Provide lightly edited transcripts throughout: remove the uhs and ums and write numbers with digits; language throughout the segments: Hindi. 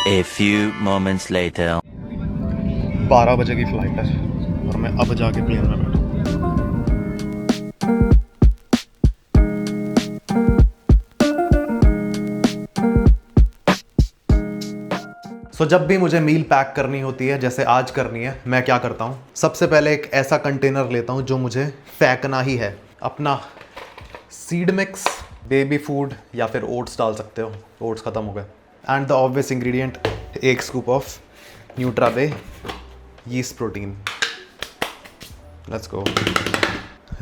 A few moments later. 12 बजे की फ़्लाइट है और मैं अब जाके प्लेन में बैठा। जब भी मुझे मील पैक करनी होती है, जैसे आज करनी है, मैं क्या करता हूँ, सबसे पहले एक ऐसा कंटेनर लेता हूँ जो मुझे फेंकना ही है। अपना सीड मिक्स, बेबी फूड या फिर ओट्स डाल सकते हो, ओट्स ख़त्म हो गए, एंड द ऑब्वियस इंग्रेडिएंट, एक scoop of Nutrabay yeast protein. Let's go,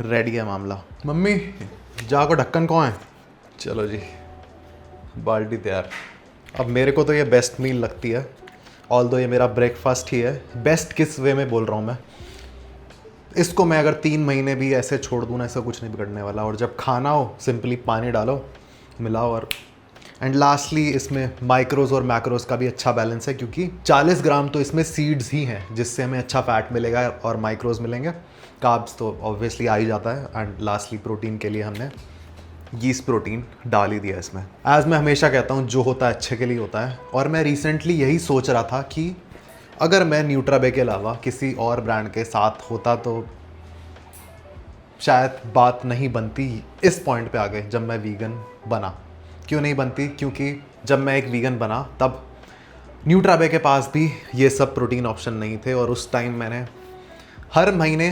ready है मामला। मम्मी जाको ढक्कन कौन है? चलो जी, बाल्टी तैयार। अब मेरे को तो ये बेस्ट मील लगती है, ऑल्दो ये मेरा ब्रेकफास्ट ही है। बेस्ट किस वे में बोल रहा हूँ मैं, इसको मैं अगर 3 महीने भी ऐसे छोड़ दूँ ना, ऐसा कुछ नहीं बिगड़ने वाला। और जब खाना हो सिंपली पानी डालो, मिलाओ, और एंड लास्टली इसमें माइक्रोज़ और मैक्रोज़ का भी अच्छा बैलेंस है, क्योंकि 40 ग्राम तो इसमें सीड्स ही हैं, जिससे हमें अच्छा फैट मिलेगा और माइक्रोज़ मिलेंगे। कार्ब्स तो ऑब्वियसली आ ही जाता है, एंड लास्टली प्रोटीन के लिए हमने यीस्ट प्रोटीन डाल ही दिया इसमें। एज मैं हमेशा कहता हूँ, जो होता है अच्छे के लिए होता है। और मैं रिसेंटली यही सोच रहा था कि अगर मैं न्यूट्राबे के अलावा किसी और ब्रांड के साथ होता तो शायद बात नहीं बनती इस पॉइंट पे आ गए जब मैं वीगन बना। क्यों नहीं बनती? क्योंकि जब मैं एक वीगन बना तब न्यूट्राबे के पास भी ये सब प्रोटीन ऑप्शन नहीं थे। और उस टाइम मैंने हर महीने,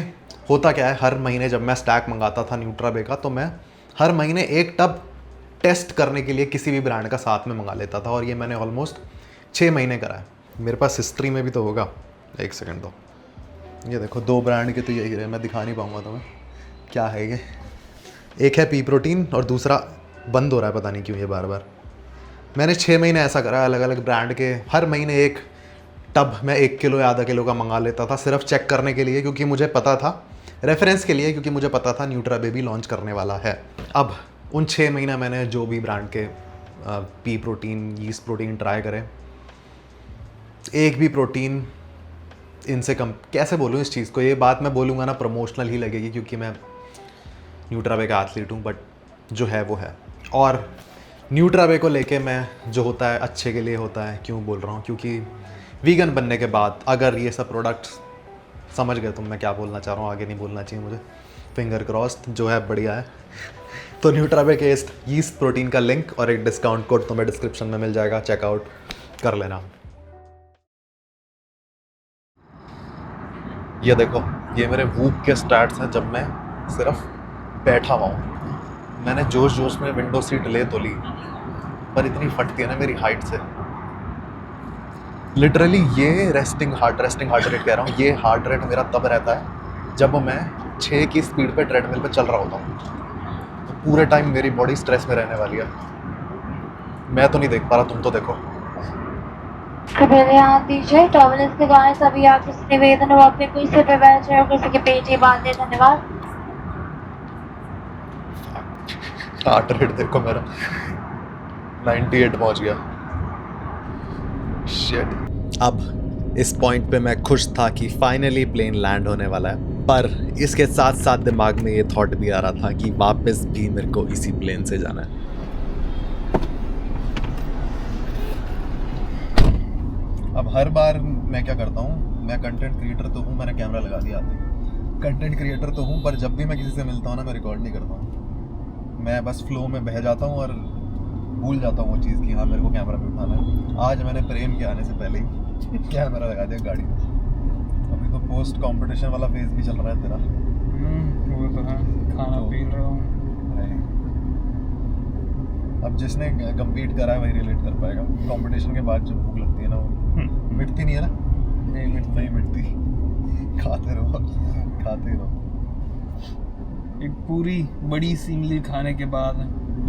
होता क्या है, हर महीने जब मैं स्टैक मंगाता था न्यूट्राबे का, तो मैं हर महीने एक टब टेस्ट करने के लिए किसी भी ब्रांड का साथ में मंगा लेता था। और ये मैंने ऑलमोस्ट 6 महीने करा है। मेरे पास हिस्ट्री में भी तो होगा, एक सेकंड दो। ये देखो, 2 ब्रांड के तो यही रहे, मैं दिखा नहीं पाऊँगा तुम्हें क्या है ये। एक है पी प्रोटीन और दूसरा बंद हो रहा है, पता नहीं क्यों ये बार बार। मैंने 6 महीने ऐसा करा, अलग अलग ब्रांड के हर महीने एक टब मैं 1 किलो या आधा किलो का मंगा लेता था, सिर्फ चेक करने के लिए, क्योंकि मुझे पता था, रेफरेंस के लिए, क्योंकि मुझे पता था न्यूट्राबे भी लॉन्च करने वाला है। अब उन 6 महीने मैंने जो भी ब्रांड के P protein, yeast protein try करे, एक भी प्रोटीन इनसे कम, कैसे बोलूँ इस चीज़ को, ये बात मैं बोलूँगा ना प्रमोशनल ही लगेगी, क्योंकि मैं न्यूट्राबे का एथलीट हूँ, बट जो है वो है। और न्यूट्राबे को लेके मैं, जो होता है अच्छे के लिए होता है, क्यों बोल रहा हूँ, क्योंकि वीगन बनने के बाद अगर ये सब प्रोडक्ट्स, समझ गए तुम मैं क्या बोलना चाह रहा हूँ, आगे नहीं बोलना चाहिए मुझे, फिंगर क्रॉस्ड, जो है बढ़िया है। तो न्यूट्राबे के इस यीस्ट प्रोटीन का लिंक और एक डिस्काउंट कोड तुम्हें डिस्क्रिप्शन में मिल जाएगा, चेकआउट कर लेना। ये देखो, ये मेरे वूप के स्टैट्स हैं जब मैं सिर्फ बैठा हुआ हूँ। मैंने जोश जोश में विंडो सीट ले तो ली, पर इतनी फटती है ना मेरी हाइट से। लिटरली ये रेस्टिंग हार्ट रेट कह रहा हूँ, ये हार्ट रेट मेरा तब रहता है जब मैं 6 की स्पीड पे ट्रेडमिल पे चल रहा होता हूँ। तो पूरे टाइम मेरी बॉडी स्ट्रेस में रहने वाली है। मैं तो नहीं देख पा रहा, तुम तो देखो। कृपया ध्यान दीजिए, टर्मिनल्स के गाने सभी आप इस निवेदन और अपने कुर्सी पे बैठ जाए और कुर्सी के पेज ही बांध दे। धन्यवाद। हार्ट रेट देखो मेरा 98 पहुंच गया। शिट। अब इस पॉइंट पे मैं खुश था कि फाइनली प्लेन लैंड होने वाला है, पर इसके साथ साथ दिमाग में ये थॉट भी आ रहा था कि वापस भी मेरे को इसी प्लेन से जाना है। अब हर बार मैं क्या करता हूँ, मैं कंटेंट क्रिएटर तो हूँ, मैंने कैमरा लगा दिया आते ही, कंटेंट क्रिएटर तो हूँ, पर जब भी मैं किसी से मिलता हूँ ना, मैं रिकॉर्ड नहीं करता हूँ। मैं बस फ्लो में बह जाता हूँ और भूल जाता हूँ वो चीज़ कि हाँ मेरे को कैमरा भी उठाना है। आज मैंने प्रेम के आने से पहले ही कैमरा लगा दिया गाड़ी में। अभी तो पोस्ट कंपटीशन वाला फेज भी चल रहा है तेरा। वो तो है, खाना पी रहा हूँ। अब जिसने कम्पीट करा है वही रिलेट कर पाएगा। कंपटीशन के बाद जो भूख लगती है ना, वो मिटती नहीं है ना। नहीं मिटती। खाते रहो, खाते रहो। एक पूरी बड़ी सी मील खाने के बाद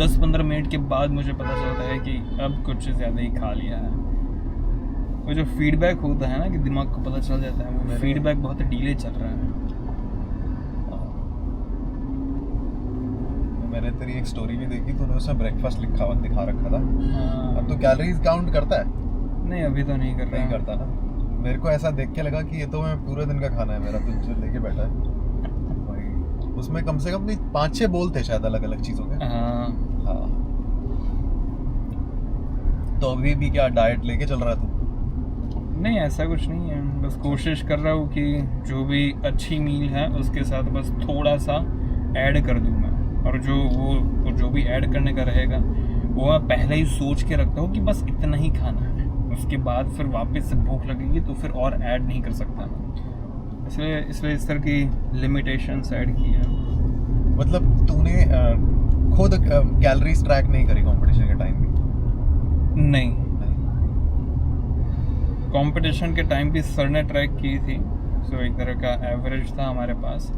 10-15 मिनट के बाद मुझे पता चलता है कि अब कुछ ज़्यादा ही खा लिया है। वो जो फीडबैक होता है ना, कि दिमाग को पता चल जाता है, वो फीडबैक बहुत डीले चल रहा है। मैंने तेरी एक स्टोरी भी देखी, तूने उसमें ब्रेकफास्ट लिखा हुआ दिखा रखा था। हाँ। अब तो कैलोरीज काउंट करता है? नहीं, अभी तो नहीं कर रहा। नहीं करता ना। मेरे को ऐसा देख के लगा कि ये तो मैं पूरे दिन का खाना है मेरा, तुझे लेके बैठा है। उसमें कम से कम भी 5-6 बोल थे शायद अलग अलग चीज़ों के। हाँ। तो अभी भी क्या डाइट लेके चल रहा है तू? नहीं ऐसा कुछ नहीं है, बस कोशिश कर रहा हूँ कि जो भी अच्छी मील है उसके साथ बस थोड़ा सा ऐड कर दूँ मैं, और जो भी ऐड करने का रहेगा वो मैं पहले ही सोच के रखता हूँ कि बस इतना ही खाना है, उसके बाद फिर वापस से भूख लगेगी तो फिर और ऐड नहीं कर सकता मैं, इसलिए इस तरह की लिमिटेशंस ऐड की है। मतलब तूने खुद कैलोरीज ट्रैक नहीं करी कंपटीशन के टाइम भी? नहीं, कंपटीशन के टाइम भी सर ने ट्रैक की थी, सो एक तरह का एवरेज था हमारे पास,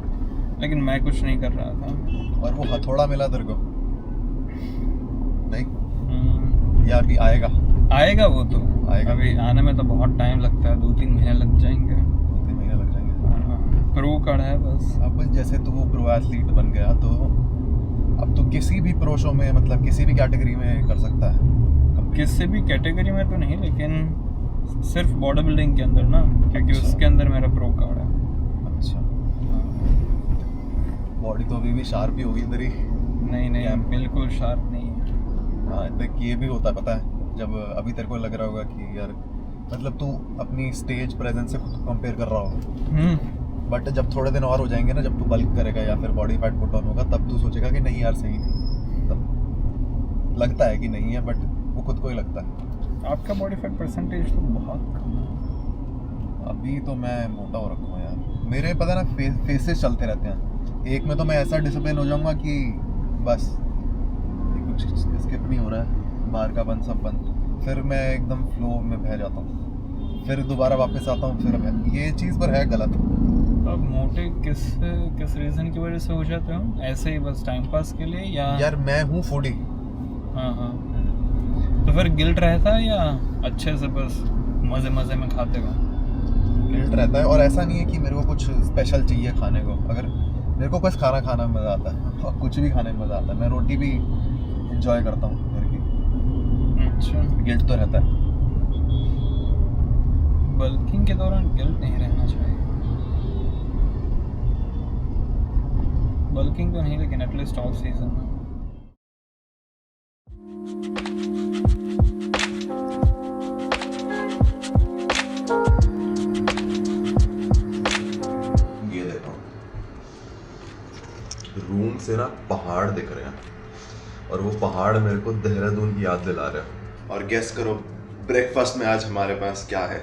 लेकिन मैं कुछ नहीं कर रहा था। और वो हथौड़ा मिला तेरे को? नहीं या अभी आएगा वो तो आएगा। अभी आने में तो बहुत टाइम लगता है, 2-3 महीने लग जाएंगे। 2-3 महीने लग जाएंगे। प्रो कार्ड है बस। अब जैसे तू प्रो एथलीट बन गया तो अब तो किसी भी प्रो शो में, मतलब किसी भी कैटेगरी में कर सकता है? किसी भी कैटेगरी में तो नहीं, लेकिन सिर्फ बॉडी बिल्डिंग के अंदर ना, क्योंकि अच्छा। उसके अंदर मेरा प्रो कार्ड है। अच्छा, बॉडी तो अभी भी शार्प ही होगी तेरी? नहीं क्या? बिल्कुल शार्प नहीं है। हाँ, देख ये भी होता है पता है, जब अभी तेरे को लग रहा होगा कि यार मतलब तू अपनी स्टेज प्रेजेंस से खुद कंपेयर कर रहा होगा, बट जब थोड़े दिन और हो जाएंगे ना, जब तू बल्क करेगा या फिर बॉडी फैट पुट ऑन होगा, तब तू सोचेगा कि नहीं यार सही नहीं, तब लगता है कि नहीं है, बट वो खुद को ही लगता है। आपका बॉडी फैट परसेंटेज तो बहुत कम है। अभी तो मैं मोटा हो रखा हूँ यार, मेरे पता है ना फेसेस चलते रहते हैं, एक में तो मैं ऐसा डिसिप्लिन हो जाऊंगा कि बस कुछ स्किप नहीं हो रहा है, बाहर का बंद सब बंद, फिर मैं एकदम फ्लो में बह जाता हूँ, फिर दोबारा वापस आता हूँ, फिर ये चीज़ पर है गलत। अब मोटे किस रीज़न की वजह से हो जाते हो? ऐसे ही बस टाइम पास के लिए या? यार मैं हूँ फूडी। हाँ, तो फिर गिल्ट रहता है या अच्छे से बस मज़े में खाते हो? गिल्ट रहता है, और ऐसा नहीं है कि मेरे को कुछ स्पेशल चाहिए खाने को, अगर मेरे को बस खाना में मज़ा आता है और कुछ भी खाने में मज़ा आता है, मैं रोटी भी इंजॉय करता हूँ घर की। अच्छा, गिल्ट तो रहता है। बल्किंग के दौरान गिल्ट नहीं रहना चाहिए। बल्किंग तो नहीं, लेकिन एटलीस्ट ऑफ सीजन में। ये देखो, रूम से ना पहाड़ दिख रहे हैं, और वो पहाड़ मेरे को देहरादून की याद दिला रहे हैं। और गेस करो ब्रेकफास्ट में आज हमारे पास क्या है?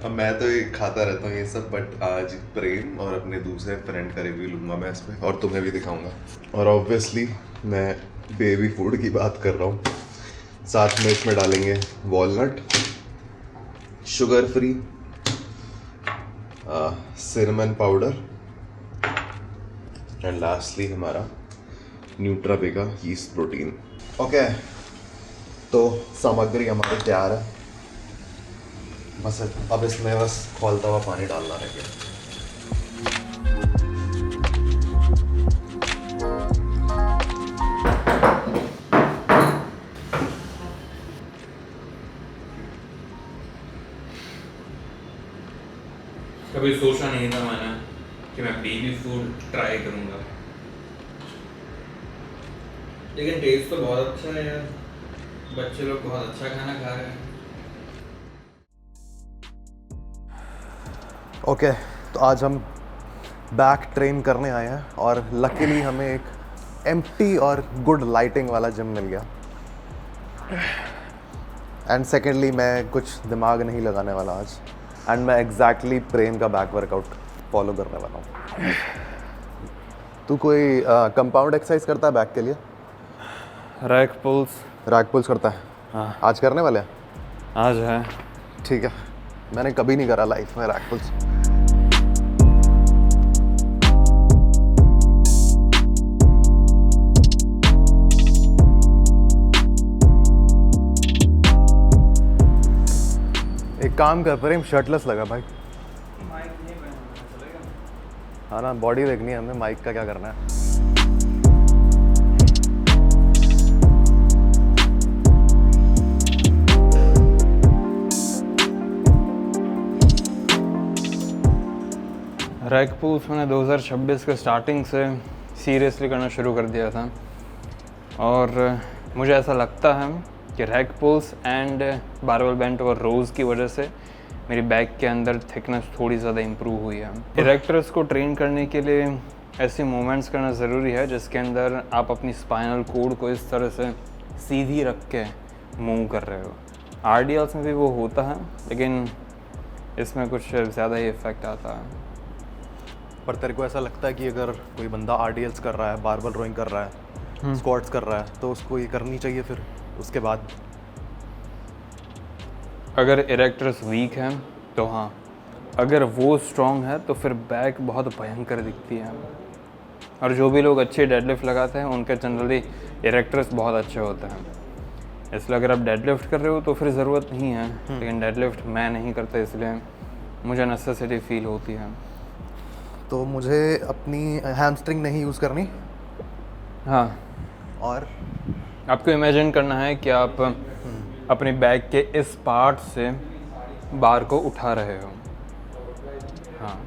अब मैं तो ये खाता रहता हूँ ये सब, बट आज प्रेम और अपने दूसरे फ्रेंड का रिव्यू लूँगा मैं इसमें, और तुम्हें भी दिखाऊंगा। और ऑब्वियसली मैं बेबी फूड की बात कर रहा हूँ, साथ में इसमें डालेंगे walnut, sugar free, cinnamon powder, and lastly हमारा न्यूट्राबेगा यीस्ट प्रोटीन। ओके, तो सामग्री हमारी तैयार है, बस अब इसमें बस खौलता हुआ पानी डालना रह गया। कभी सोचा नहीं था मैंने कि मैं बेबी फूड ट्राई करूंगा, लेकिन टेस्ट तो बहुत अच्छा है यार, बच्चे लोग बहुत अच्छा खाना खा रहे हैं। ओके, तो आज हम बैक ट्रेन करने आए हैं, और लकीली हमें एक एम्प्टी और गुड लाइटिंग वाला जिम मिल गया, एंड सेकेंडली मैं कुछ दिमाग नहीं लगाने वाला आज, एंड मैं एग्जैक्टली प्रेम का बैक वर्कआउट फॉलो करने वाला हूँ। तू कोई कंपाउंड एक्सरसाइज करता है बैक के लिए? रैक पुल्स करता है? हाँ, आज करने वाले हैं? आज है। ठीक है, मैंने कभी नहीं करा लाइफ में रैक पुल्स। एक काम कर प्रेम, शर्टलेस लगा भाई। हाँ ना, बॉडी देखनी है हमें, माइक का क्या करना है। रैक पुल्स मैंने 2026 के स्टार्टिंग से सीरियसली करना शुरू कर दिया था, और मुझे ऐसा लगता है कि rack pulls and barbell bent over rows की वजह से मेरी बैक के अंदर थिकनेस थोड़ी ज़्यादा इम्प्रूव हुई है। इरेक्टर्स को ट्रेन करने के लिए ऐसे मूवमेंट्स करना ज़रूरी है जिसके अंदर आप अपनी स्पाइनल कोड को इस तरह से सीधी रख के मूव कर रहे हो। RDLs में भी वो होता है, लेकिन इसमें कुछ ज़्यादा ही इफेक्ट आता है। पर तेरे को ऐसा लगता है कि अगर कोई बंदा RDLs कर रहा है, बारबल रोइंग कर रहा है, स्क्वाट्स कर रहा है, तो उसको ये करनी चाहिए फिर उसके बाद? अगर इरेक्टर्स वीक हैं तो हाँ, अगर वो स्ट्रॉन्ग है तो फिर बैक बहुत भयंकर दिखती है। और जो भी लोग अच्छे डेडलिफ्ट लगाते हैं उनके जनरली इरेक्टर्स बहुत अच्छे होते हैं। इसलिए अगर आप डेडलिफ्ट कर रहे हो तो फिर ज़रूरत नहीं है, लेकिन डेडलिफ्ट मैं नहीं करता इसलिए मुझे नेसेसिटी फील होती है। तो मुझे अपनी हैमस्ट्रिंग नहीं यूज़ करनी, हाँ, और आपको इमेजिन करना है कि आप अपने बैक के इस पार्ट से बार को उठा रहे हो। हाँ,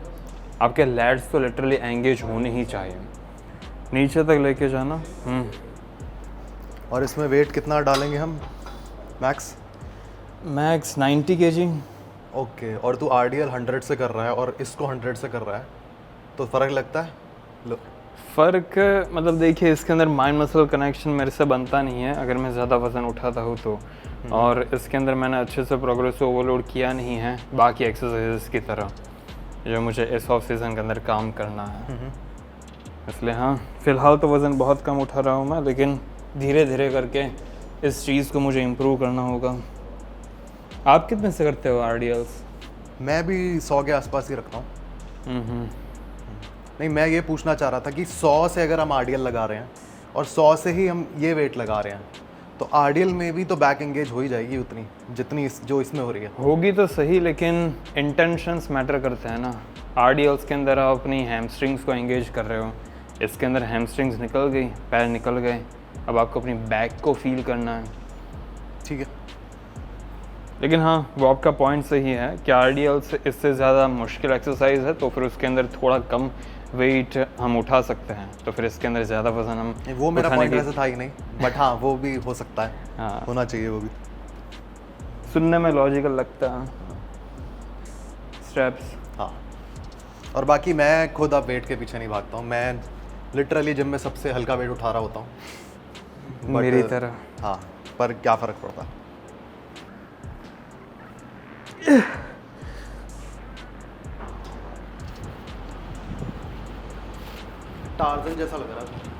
आपके लैट्स तो लिटरली एंगेज होने ही चाहिए, नीचे तक लेके जाना। और इसमें वेट कितना डालेंगे हम मैक्स? Max 90 kg। ओके, और तू RDL 100 से कर रहा है और इसको 100 से कर रहा है, तो फ़र्क लगता है? लो, फ़र्क मतलब देखिए, इसके अंदर माइंड मसल कनेक्शन मेरे से बनता नहीं है अगर मैं ज़्यादा वज़न उठाता हूँ तो। और इसके अंदर मैंने अच्छे से प्रोग्रेसिव ओवरलोड किया नहीं है बाकी एक्सरसाइजेस की तरह जो मुझे इस ऑफ सीज़न के अंदर काम करना है। इसलिए हाँ, फ़िलहाल तो वज़न बहुत कम उठा रहा हूँ मैं, लेकिन धीरे धीरे करके इस चीज़ को मुझे इम्प्रूव करना होगा। आप कितने से करते हो RDLs? मैं भी 100 के आसपास ही रखता हूँ। नहीं, मैं ये पूछना चाह रहा था कि 100 से अगर हम RDL लगा रहे हैं और 100 से ही हम ये वेट लगा रहे हैं, तो RDL में भी तो बैक एंगेज हो ही जाएगी उतनी जितनी जो इसमें हो रही है। होगी तो सही, लेकिन इंटेंशंस मैटर करते हैं ना। RDLs के अंदर आप अपनी हैमस्ट्रिंग्स को एंगेज कर रहे हो, इसके अंदर हैमस्ट्रिंग्स निकल गई, पैर निकल गए, अब आपको अपनी बैक को फील करना है। ठीक है, लेकिन हाँ, वो आपका पॉइंट सही है कि RDLs इससे ज़्यादा मुश्किल एक्सरसाइज है, तो फिर उसके अंदर थोड़ा कम वेट हम उठा सकते हैं, तो फिर इसके अंदर ज़्यादा वजन हम वो मेरा उठाने पॉइंट की- वैसे था ही नहीं, बट हाँ वो भी हो सकता है। हाँ, होना चाहिए वो भी। सुनने में लॉजिकल लगता है। स्टेप्स, हाँ, और बाकी मैं खुद अब वेट के पीछे नहीं भागता हूँ, मैं लिटरली जिम में सबसे हल्का वेट उठा रहा होता हूँ। But, मेरी तरह। हाँ, पर क्या फ़र्क पड़ता है? टार्जन जैसा लग रहा था।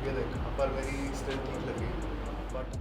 ये देख, पर मेरी स्टिल ठीक लगी, बट